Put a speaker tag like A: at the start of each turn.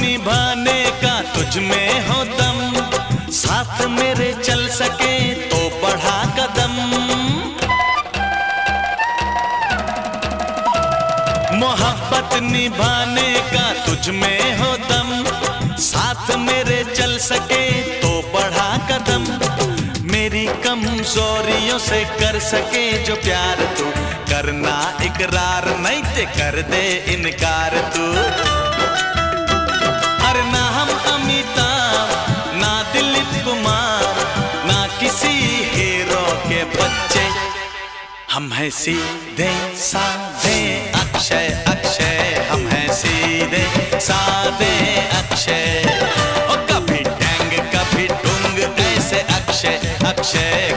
A: निभाने का तुझ में हो दम, साथ मेरे चल सके तो बढ़ा कदम। मोहब्बत निभाने का तुझ में हो दम, साथ मेरे चल सके तो बढ़ा कदम। मेरी कमजोरियों से कर सके जो प्यार तू, करना इकरार नहीं ते कर दे इनकार तू। अरे ना हम अमिताभ ना दिलीप कुमार ना किसी हीरो के बच्चे, हम हैं सीधे साधे अक्षय अक्षय, हम हैं सीधे साधे अक्षय। ओ कभी टैंग कभी टुंग ऐसे अक्षय अक्षय।